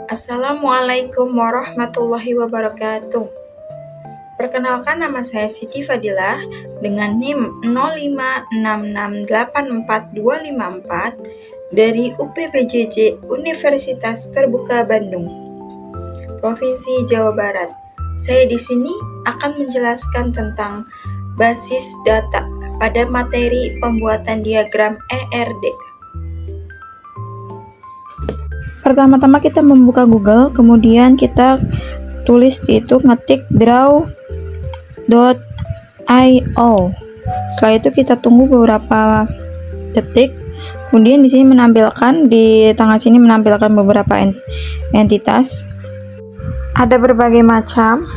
Assalamualaikum warahmatullahi wabarakatuh. Perkenalkan, nama saya Siti Fadilah dengan NIM 0566842454 dari UPBJJ Universitas Terbuka Bandung, Provinsi Jawa Barat. Saya di sini akan menjelaskan tentang basis data pada materi pembuatan diagram ERD. Pertama-tama kita membuka Google, kemudian kita tulis itu ngetik draw.io. Setelah itu kita tunggu beberapa detik. Kemudian di sini menampilkan, di tengah sini menampilkan beberapa entitas. Ada berbagai macam.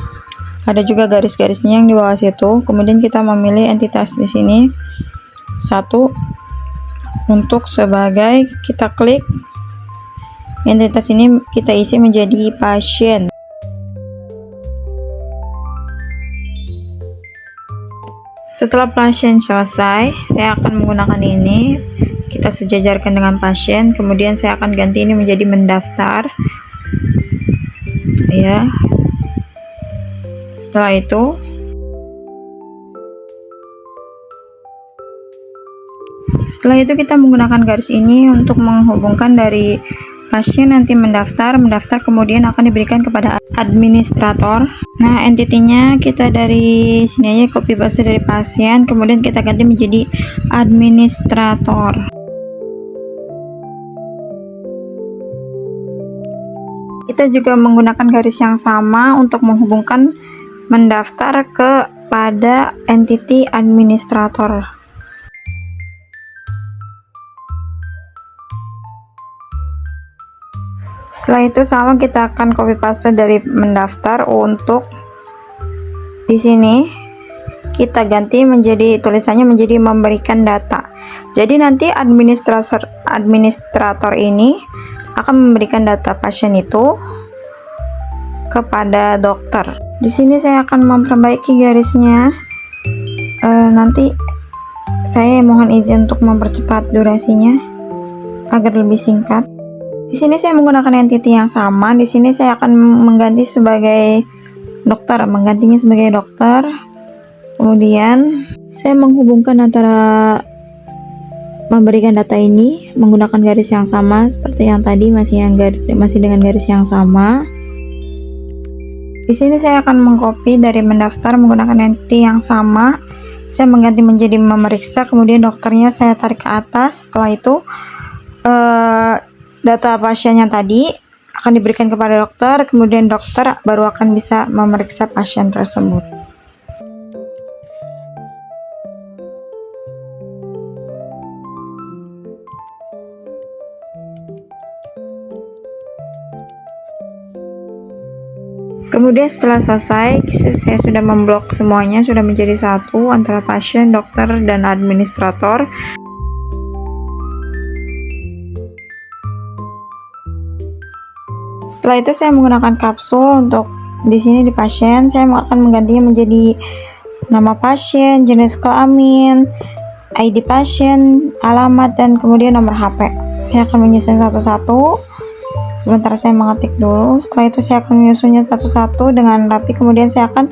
Ada juga garis-garisnya yang di bawah situ. Kemudian kita memilih entitas di sini satu untuk sebagai, kita klik. Entitas ini kita isi menjadi pasien. Setelah pasien selesai, saya akan menggunakan ini. Kita sejajarkan dengan pasien. Kemudian saya akan ganti ini menjadi mendaftar. Ya. Setelah itu kita menggunakan garis ini untuk menghubungkan dari pasien nanti mendaftar, kemudian akan diberikan kepada administrator. Nah, entitinya kita dari sini aja copy paste dari pasien, kemudian kita ganti menjadi administrator. Kita juga menggunakan garis yang sama untuk menghubungkan mendaftar kepada entiti administrator. Setelah itu sama, kita akan copy paste dari mendaftar untuk di sini kita ganti menjadi tulisannya menjadi memberikan data. Jadi nanti administrator ini akan memberikan data pasien itu kepada dokter. Di sini saya akan memperbaiki garisnya. Nanti saya mohon izin untuk mempercepat durasinya agar lebih singkat. Di sini saya menggunakan entity yang sama. Di sini saya akan menggantinya sebagai dokter. Kemudian saya menghubungkan antara memberikan data ini menggunakan garis yang sama seperti yang tadi, masih dengan garis yang sama. Di sini saya akan mengcopy dari mendaftar menggunakan entity yang sama. Saya mengganti menjadi memeriksa, kemudian dokternya saya tarik ke atas. Setelah itu data pasiennya tadi akan diberikan kepada dokter, kemudian dokter baru akan bisa memeriksa pasien tersebut. Kemudian setelah selesai, saya sudah memblok semuanya, sudah menjadi satu antara pasien, dokter, dan administrator. Setelah itu saya menggunakan kapsul untuk di sini di pasien. Saya akan menggantinya menjadi nama pasien, jenis kelamin, ID pasien, alamat, dan kemudian nomor HP. Saya akan menyusun satu-satu. Sebentar saya mengetik dulu. Setelah itu saya akan menyusunnya satu-satu dengan rapi. Kemudian saya akan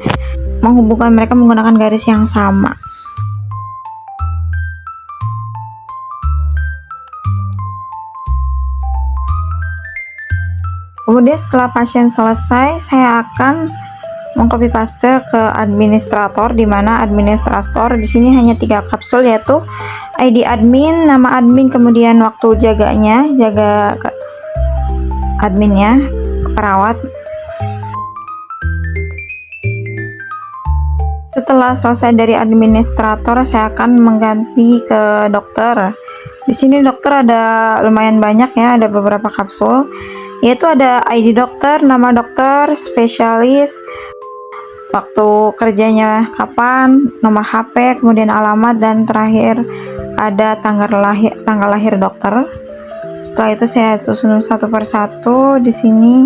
menghubungkan mereka menggunakan garis yang sama. Kemudian setelah pasien selesai, saya akan mengcopy paste ke administrator, di mana administrator di sini hanya 3 kapsul, yaitu ID admin, nama admin, kemudian waktu jaga adminnya, perawat. Setelah selesai dari administrator, saya akan mengganti ke dokter. Di sini dokter ada lumayan banyak ya, ada beberapa kapsul, yaitu ada ID dokter, nama dokter, spesialis, waktu kerjanya kapan, nomor HP, kemudian alamat, dan terakhir ada tanggal lahir dokter. Setelah itu saya susun satu persatu di sini.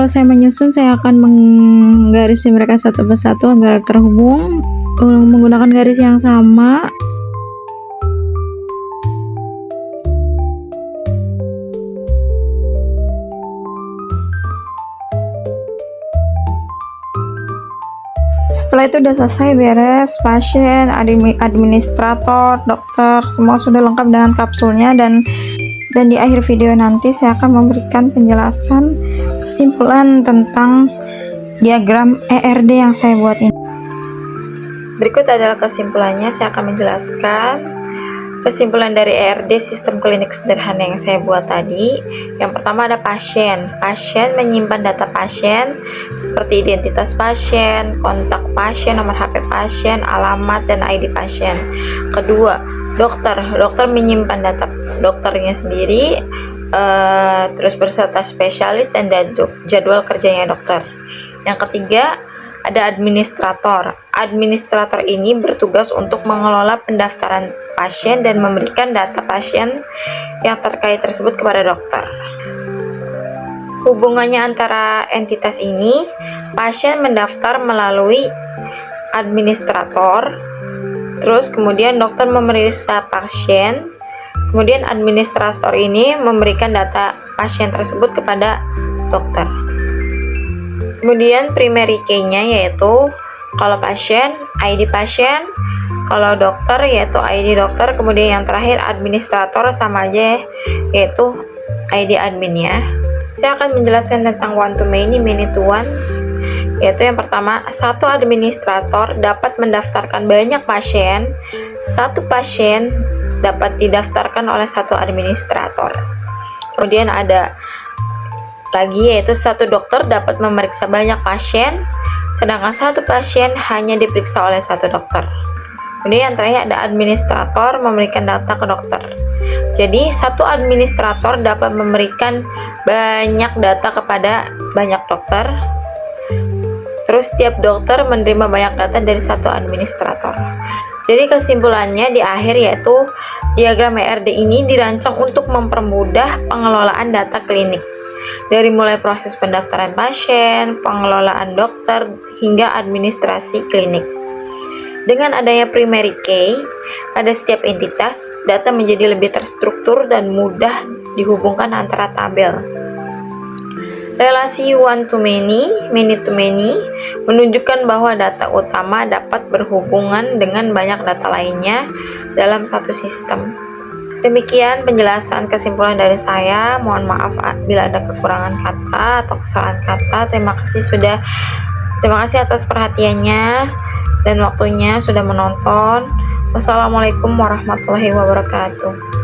Setelah saya menyusun, saya akan menggarisi mereka satu persatu agar terhubung menggunakan garis yang sama. Setelah itu udah selesai, beres, pasien, administrator, dokter, semua sudah lengkap dengan kapsulnya. Dan di akhir video nanti saya akan memberikan penjelasan kesimpulan tentang diagram ERD yang saya buat ini. Berikut adalah kesimpulannya. Saya akan menjelaskan kesimpulan dari ERD sistem klinik sederhana yang saya buat tadi. Yang pertama ada pasien. Pasien menyimpan data pasien seperti identitas pasien, kontak pasien, nomor HP pasien, alamat, dan ID pasien. Kedua, dokter. Dokter menyimpan data dokternya sendiri, terus beserta spesialis dan jadwal kerjanya dokter. Yang ketiga, ada administrator. Administrator ini bertugas untuk mengelola pendaftaran pasien dan memberikan data pasien yang terkait tersebut kepada dokter. Hubungannya antara entitas ini, pasien mendaftar melalui administrator, terus kemudian dokter memeriksa pasien, kemudian administrator ini memberikan data pasien tersebut kepada dokter. Kemudian primary key-nya yaitu kalau pasien, ID pasien, kalau dokter yaitu ID dokter, kemudian yang terakhir administrator sama aja yaitu ID adminnya. Saya akan menjelaskan tentang one to many, many to one. Yaitu yang pertama, satu administrator dapat mendaftarkan banyak pasien, satu pasien dapat didaftarkan oleh satu administrator. Kemudian ada lagi yaitu satu dokter dapat memeriksa banyak pasien, sedangkan satu pasien hanya diperiksa oleh satu dokter. Kemudian yang terakhir ada administrator memberikan data ke dokter. Jadi satu administrator dapat memberikan banyak data kepada banyak dokter. Terus setiap dokter menerima banyak data dari satu administrator. Jadi kesimpulannya di akhir yaitu diagram ERD ini dirancang untuk mempermudah pengelolaan data klinik. Dari mulai proses pendaftaran pasien, pengelolaan dokter, hingga administrasi klinik. Dengan adanya primary key pada setiap entitas, data menjadi lebih terstruktur dan mudah dihubungkan antara tabel. Relasi one to many, many to many, menunjukkan bahwa data utama dapat berhubungan dengan banyak data lainnya dalam satu sistem. Demikian penjelasan kesimpulan dari saya. Mohon maaf bila ada kekurangan kata atau kesalahan kata. Terima kasih atas perhatiannya dan waktunya sudah menonton. Wassalamualaikum warahmatullahi wabarakatuh.